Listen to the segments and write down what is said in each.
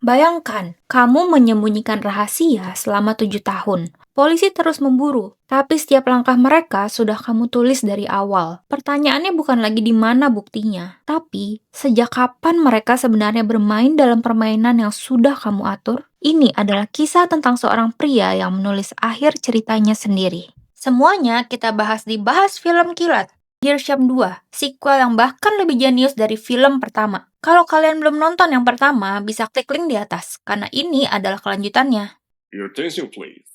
Bayangkan, kamu menyembunyikan rahasia selama 7 tahun. Polisi terus memburu, tapi setiap langkah mereka sudah kamu tulis dari awal. Pertanyaannya bukan lagi di mana buktinya, tapi sejak kapan mereka sebenarnya bermain dalam permainan yang sudah kamu atur? Ini adalah kisah tentang seorang pria yang menulis akhir ceritanya sendiri. Semuanya kita bahas di Bahas Film Kilat. Dirsham 2, sequel yang bahkan lebih jenius dari film pertama. Kalau kalian belum nonton yang pertama, bisa klik link di atas, karena ini adalah kelanjutannya. Your attention, please.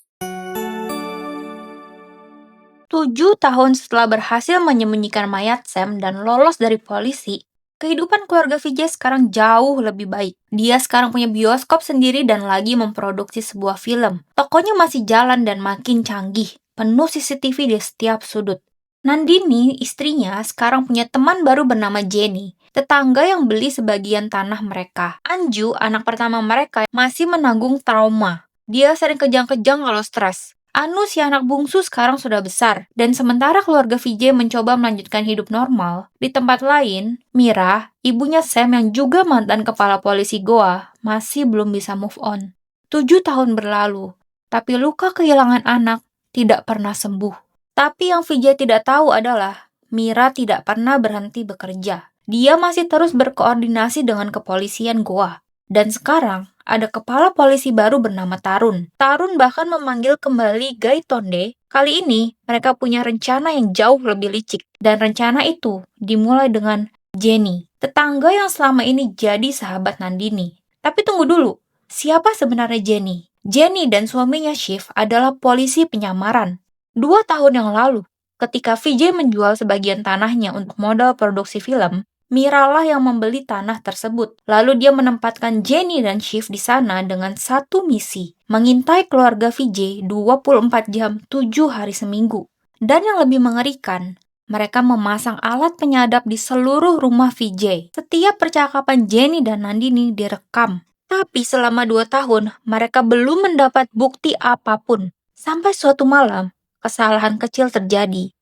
7 tahun setelah berhasil menyembunyikan mayat Sam dan lolos dari polisi, kehidupan keluarga Vijay sekarang jauh lebih baik. Dia sekarang punya bioskop sendiri dan lagi memproduksi sebuah film. Tokonya masih jalan dan makin canggih, penuh CCTV di setiap sudut. Nandini, istrinya, sekarang punya teman baru bernama Jenny, tetangga yang beli sebagian tanah mereka. Anju, anak pertama mereka, masih menanggung trauma. Dia sering kejang-kejang kalau stres. Anu, si anak bungsu, sekarang sudah besar. Dan sementara keluarga Vijay mencoba melanjutkan hidup normal, di tempat lain, Mira, ibunya Sam yang juga mantan kepala polisi Goa, masih belum bisa move on. 7 tahun berlalu, tapi luka kehilangan anak tidak pernah sembuh. Tapi yang Vijay tidak tahu adalah, Mira tidak pernah berhenti bekerja. Dia masih terus berkoordinasi dengan kepolisian Goa. Dan sekarang, ada kepala polisi baru bernama Tarun. Tarun bahkan memanggil kembali Gaitonde. Kali ini, mereka punya rencana yang jauh lebih licik. Dan rencana itu dimulai dengan Jenny, tetangga yang selama ini jadi sahabat Nandini. Tapi tunggu dulu, siapa sebenarnya Jenny? Jenny dan suaminya Shiv adalah polisi penyamaran. 2 tahun yang lalu, ketika Vijay menjual sebagian tanahnya untuk modal produksi film, Mira lah yang membeli tanah tersebut. Lalu dia menempatkan Jenny dan Shiv di sana dengan satu misi, mengintai keluarga Vijay 24 jam 7 hari seminggu. Dan yang lebih mengerikan, mereka memasang alat penyadap di seluruh rumah Vijay. Setiap percakapan Jenny dan Nandini direkam. Tapi selama 2 tahun, mereka belum mendapat bukti apapun. Sampai suatu malam, kesalahan kecil terjadi.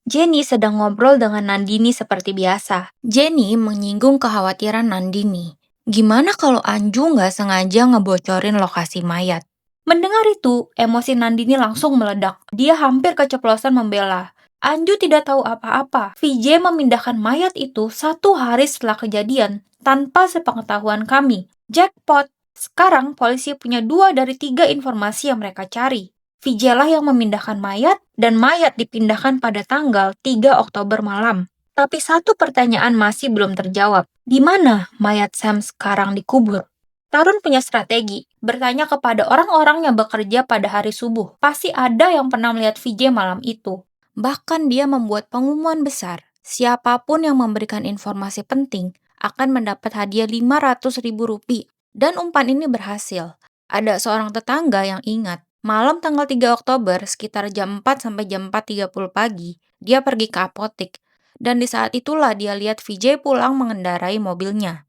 Jenny sedang ngobrol dengan Nandini seperti biasa. Jenny menyinggung kekhawatiran Nandini. Gimana kalau Anju nggak sengaja ngebocorin lokasi mayat? Mendengar itu, emosi Nandini langsung meledak. Dia hampir keceplosan membela. Anju tidak tahu apa-apa. Vijay memindahkan mayat itu 1 hari setelah kejadian tanpa sepengetahuan kami. Jackpot! Sekarang polisi punya 2 dari 3 informasi yang mereka cari. Vijay lah yang memindahkan mayat, dan mayat dipindahkan pada tanggal 3 Oktober malam. Tapi satu pertanyaan masih belum terjawab. Di mana mayat Sam sekarang dikubur? Tarun punya strategi, bertanya kepada orang-orang yang bekerja pada hari subuh. Pasti ada yang pernah melihat Vijay malam itu. Bahkan dia membuat pengumuman besar. Siapapun yang memberikan informasi penting akan mendapat hadiah Rp500.000. Dan umpan ini berhasil. Ada seorang tetangga yang ingat. Malam tanggal 3 Oktober, sekitar jam 4 sampai jam 4.30 pagi, dia pergi ke apotek. Dan di saat itulah dia lihat Vijay pulang mengendarai mobilnya.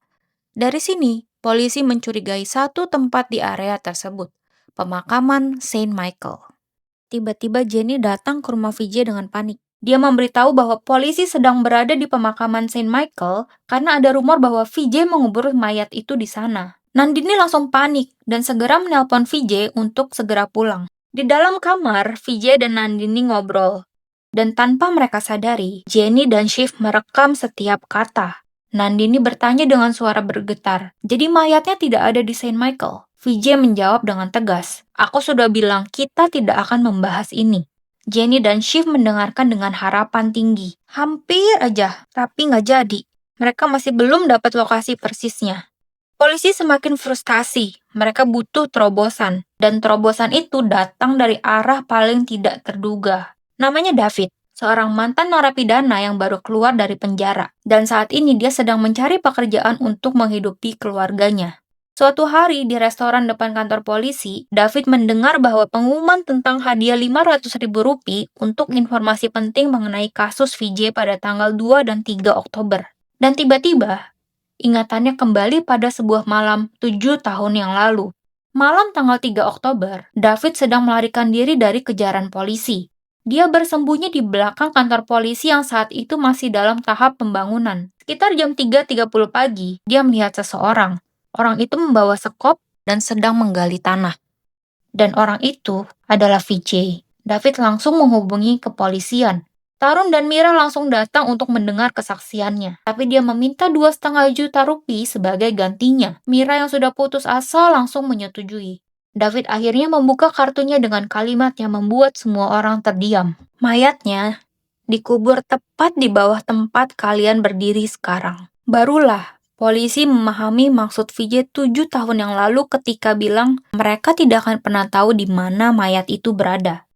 Dari sini, polisi mencurigai satu tempat di area tersebut, pemakaman Saint Michael. Tiba-tiba Jenny datang ke rumah Vijay dengan panik. Dia memberitahu bahwa polisi sedang berada di pemakaman Saint Michael karena ada rumor bahwa Vijay mengubur mayat itu di sana. Nandini langsung panik dan segera menelpon Vijay untuk segera pulang. Di dalam kamar, Vijay dan Nandini ngobrol. Dan tanpa mereka sadari, Jenny dan Shiv merekam setiap kata. Nandini bertanya dengan suara bergetar, jadi mayatnya tidak ada di Saint Michael? Vijay menjawab dengan tegas, aku sudah bilang kita tidak akan membahas ini. Jenny dan Shiv mendengarkan dengan harapan tinggi. Hampir aja, tapi nggak jadi. Mereka masih belum dapat lokasi persisnya. Polisi semakin frustasi, mereka butuh terobosan, dan terobosan itu datang dari arah paling tidak terduga. Namanya David, seorang mantan narapidana yang baru keluar dari penjara, dan saat ini dia sedang mencari pekerjaan untuk menghidupi keluarganya. Suatu hari di restoran depan kantor polisi, David mendengar bahwa pengumuman tentang hadiah Rp500.000 untuk informasi penting mengenai kasus Vijay pada tanggal 2 dan 3 Oktober. Dan tiba-tiba, ingatannya kembali pada sebuah malam 7 tahun yang lalu. Malam tanggal 3 Oktober, David sedang melarikan diri dari kejaran polisi. Dia bersembunyi di belakang kantor polisi yang saat itu masih dalam tahap pembangunan. Sekitar jam 3.30 pagi, dia melihat seseorang. Orang itu membawa sekop dan sedang menggali tanah. Dan orang itu adalah Vijay. David langsung menghubungi kepolisian. Tarun dan Mira langsung datang untuk mendengar kesaksiannya. Tapi dia meminta 2,5 juta rupiah sebagai gantinya. Mira yang sudah putus asa langsung menyetujui. David akhirnya membuka kartunya dengan kalimat yang membuat semua orang terdiam. Mayatnya dikubur tepat di bawah tempat kalian berdiri sekarang. Barulah polisi memahami maksud Vijay 7 tahun yang lalu ketika bilang mereka tidak akan pernah tahu di mana mayat itu berada.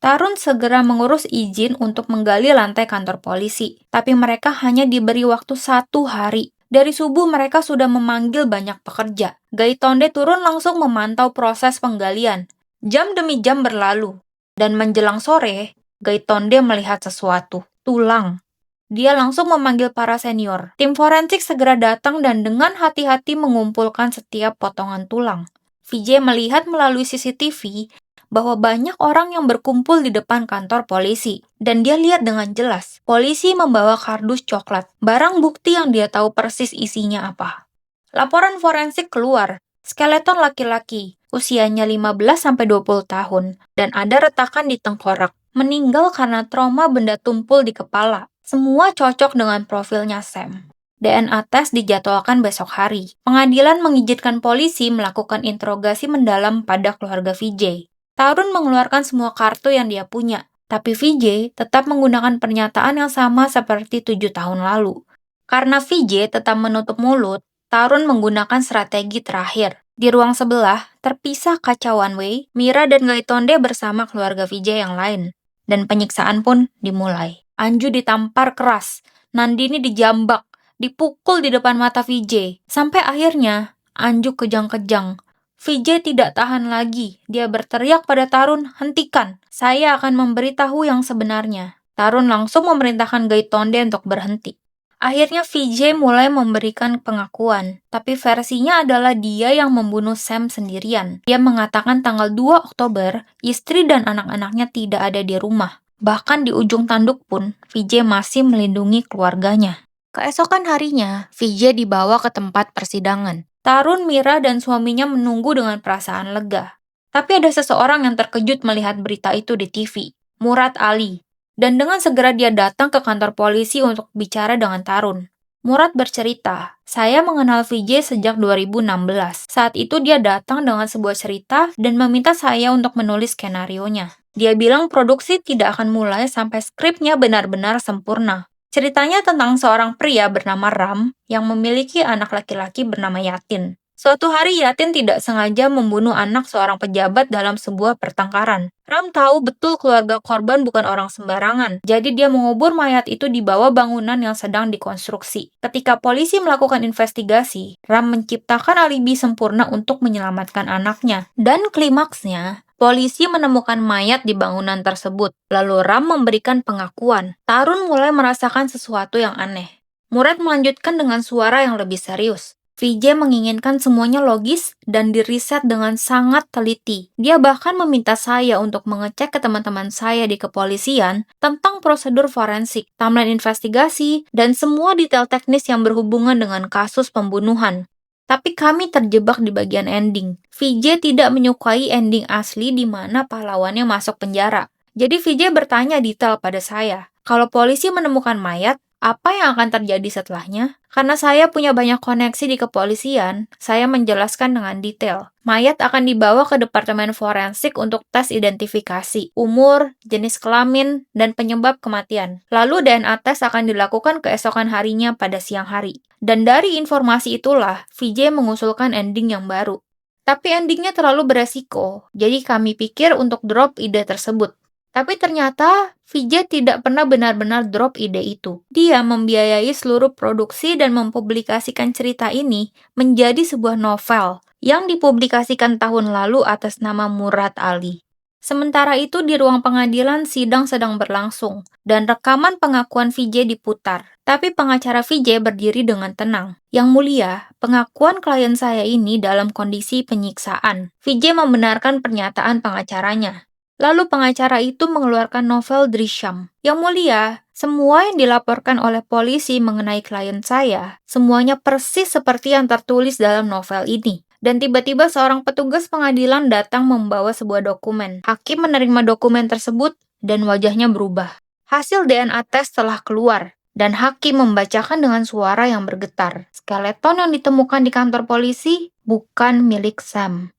Tarun segera mengurus izin untuk menggali lantai kantor polisi, tapi mereka hanya diberi waktu 1 hari. Dari subuh mereka sudah memanggil banyak pekerja. Gaitonde turun langsung memantau proses penggalian. Jam demi jam berlalu, dan menjelang sore, Gaitonde melihat sesuatu, tulang. Dia langsung memanggil para senior. Tim forensik segera datang dan dengan hati-hati mengumpulkan setiap potongan tulang. Vijay melihat melalui CCTV bahwa banyak orang yang berkumpul di depan kantor polisi. Dan dia lihat dengan jelas, polisi membawa kardus coklat, barang bukti yang dia tahu persis isinya apa. Laporan forensik keluar, skeleton laki-laki, usianya 15-20 tahun, dan ada retakan di tengkorak, meninggal karena trauma benda tumpul di kepala. Semua cocok dengan profilnya Sam. DNA tes dijadwalkan besok hari. Pengadilan mengizinkan polisi melakukan interogasi mendalam pada keluarga Vijay. Tarun mengeluarkan semua kartu yang dia punya, tapi Vijay tetap menggunakan pernyataan yang sama seperti 7 tahun lalu. Karena Vijay tetap menutup mulut, Tarun menggunakan strategi terakhir. Di ruang sebelah, terpisah kaca one way, Mira dan Gaitonde bersama keluarga Vijay yang lain. Dan penyiksaan pun dimulai. Anju ditampar keras, Nandini dijambak, dipukul di depan mata Vijay. Sampai akhirnya, Anju kejang-kejang. Vijay tidak tahan lagi. Dia berteriak pada Tarun, "Hentikan, saya akan memberitahu yang sebenarnya." Tarun langsung memerintahkan Gaitonde untuk berhenti. Akhirnya Vijay mulai memberikan pengakuan, tapi versinya adalah dia yang membunuh Sam sendirian. Dia mengatakan tanggal 2 Oktober, istri dan anak-anaknya tidak ada di rumah. Bahkan di ujung tanduk pun, Vijay masih melindungi keluarganya. Keesokan harinya, Vijay dibawa ke tempat persidangan. Tarun, Mira, dan suaminya menunggu dengan perasaan lega. Tapi ada seseorang yang terkejut melihat berita itu di TV, Murad Ali. Dan dengan segera dia datang ke kantor polisi untuk bicara dengan Tarun. Murad bercerita, "Saya mengenal Vijay sejak 2016. Saat itu dia datang dengan sebuah cerita dan meminta saya untuk menulis skenarionya. Dia bilang produksi tidak akan mulai sampai skripnya benar-benar sempurna. Ceritanya tentang seorang pria bernama Ram yang memiliki anak laki-laki bernama Yatin. Suatu hari Yatin tidak sengaja membunuh anak seorang pejabat dalam sebuah pertengkaran. Ram tahu betul keluarga korban bukan orang sembarangan, jadi dia mengubur mayat itu di bawah bangunan yang sedang dikonstruksi. Ketika polisi melakukan investigasi, Ram menciptakan alibi sempurna untuk menyelamatkan anaknya. Dan klimaksnya, polisi menemukan mayat di bangunan tersebut. Lalu Ram memberikan pengakuan. Tarun mulai merasakan sesuatu yang aneh. Murad melanjutkan dengan suara yang lebih serius. Vijay menginginkan semuanya logis dan diriset dengan sangat teliti. Dia bahkan meminta saya untuk mengecek ke teman-teman saya di kepolisian tentang prosedur forensik, timeline investigasi, dan semua detail teknis yang berhubungan dengan kasus pembunuhan. Tapi kami terjebak di bagian ending. Vijay tidak menyukai ending asli di mana pahlawannya masuk penjara. Jadi Vijay bertanya detail pada saya. Kalau polisi menemukan mayat, apa yang akan terjadi setelahnya? Karena saya punya banyak koneksi di kepolisian, saya menjelaskan dengan detail. Mayat akan dibawa ke departemen forensik untuk tes identifikasi, umur, jenis kelamin, dan penyebab kematian. Lalu DNA tes akan dilakukan keesokan harinya pada siang hari. Dan dari informasi itulah, Vijay mengusulkan ending yang baru. Tapi endingnya terlalu beresiko, jadi kami pikir untuk drop ide tersebut. Tapi ternyata Vijay tidak pernah benar-benar drop ide itu. Dia membiayai seluruh produksi dan mempublikasikan cerita ini menjadi sebuah novel yang dipublikasikan tahun lalu atas nama Murad Ali. Sementara itu di ruang pengadilan sidang sedang berlangsung dan rekaman pengakuan Vijay diputar. Tapi pengacara Vijay berdiri dengan tenang. Yang mulia, pengakuan klien saya ini dalam kondisi penyiksaan. Vijay membenarkan pernyataan pengacaranya. Lalu pengacara itu mengeluarkan novel Drishyam. Yang mulia, semua yang dilaporkan oleh polisi mengenai klien saya, semuanya persis seperti yang tertulis dalam novel ini. Dan tiba-tiba seorang petugas pengadilan datang membawa sebuah dokumen. Hakim menerima dokumen tersebut dan wajahnya berubah. Hasil DNA tes telah keluar, dan hakim membacakan dengan suara yang bergetar. Skeleton yang ditemukan di kantor polisi bukan milik Sam.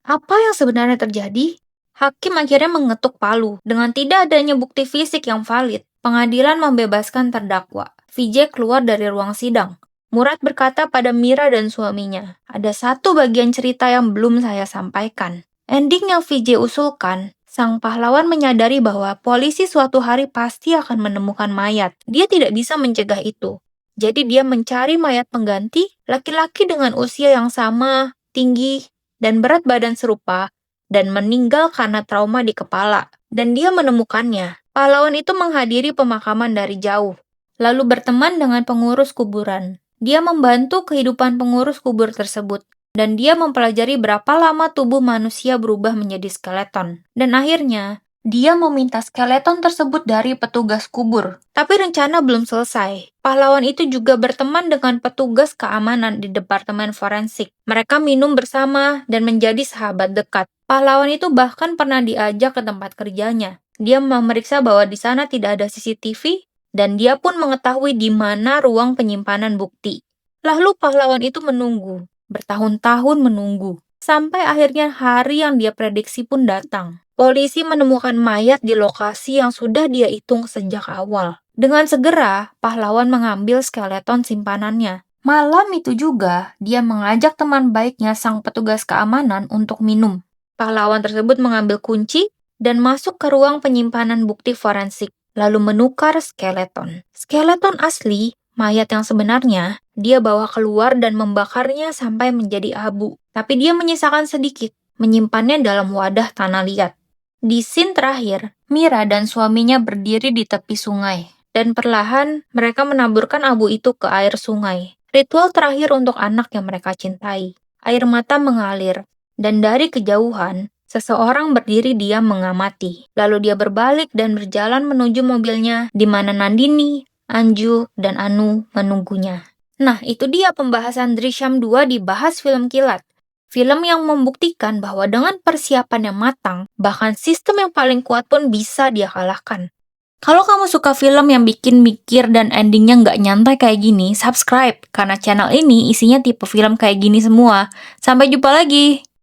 Apa yang sebenarnya terjadi? Hakim akhirnya mengetuk palu. Dengan tidak adanya bukti fisik yang valid, pengadilan membebaskan terdakwa. Vijay keluar dari ruang sidang. Murad berkata pada Mira dan suaminya, ada satu bagian cerita yang belum saya sampaikan. Ending yang Vijay usulkan, sang pahlawan menyadari bahwa polisi suatu hari pasti akan menemukan mayat. Dia tidak bisa mencegah itu. Jadi dia mencari mayat pengganti, laki-laki dengan usia yang sama, tinggi, dan berat badan serupa, dan meninggal karena trauma di kepala. Dan dia menemukannya. Pahlawan itu menghadiri pemakaman dari jauh, lalu berteman dengan pengurus kuburan. Dia membantu kehidupan pengurus kubur tersebut, dan dia mempelajari berapa lama tubuh manusia berubah menjadi skeleton. Dan akhirnya, dia meminta skeleton tersebut dari petugas kubur. Tapi rencana belum selesai. Pahlawan itu juga berteman dengan petugas keamanan di Departemen Forensik. Mereka minum bersama dan menjadi sahabat dekat. Pahlawan itu bahkan pernah diajak ke tempat kerjanya. Dia memeriksa bahwa di sana tidak ada CCTV, dan dia pun mengetahui di mana ruang penyimpanan bukti. Lalu pahlawan itu menunggu, bertahun-tahun menunggu, sampai akhirnya hari yang dia prediksi pun datang. Polisi menemukan mayat di lokasi yang sudah dia hitung sejak awal. Dengan segera, pahlawan mengambil skeleton simpanannya. Malam itu juga, dia mengajak teman baiknya sang petugas keamanan untuk minum. Pahlawan tersebut mengambil kunci dan masuk ke ruang penyimpanan bukti forensik, lalu menukar skeleton. Skeleton asli, mayat yang sebenarnya, dia bawa keluar dan membakarnya sampai menjadi abu. Tapi dia menyisakan sedikit, menyimpannya dalam wadah tanah liat. Di scene terakhir, Mira dan suaminya berdiri di tepi sungai, dan perlahan mereka menaburkan abu itu ke air sungai. Ritual terakhir untuk anak yang mereka cintai. Air mata mengalir, dan dari kejauhan, seseorang berdiri diam mengamati. Lalu dia berbalik dan berjalan menuju mobilnya, di mana Nandini, Anju, dan Anu menunggunya. Nah, itu dia pembahasan Drishyam 2 di Bahas Film Kilat. Film yang membuktikan bahwa dengan persiapan yang matang, bahkan sistem yang paling kuat pun bisa dia kalahkan. Kalau kamu suka film yang bikin mikir dan endingnya nggak nyantai kayak gini, subscribe, karena channel ini isinya tipe film kayak gini semua. Sampai jumpa lagi!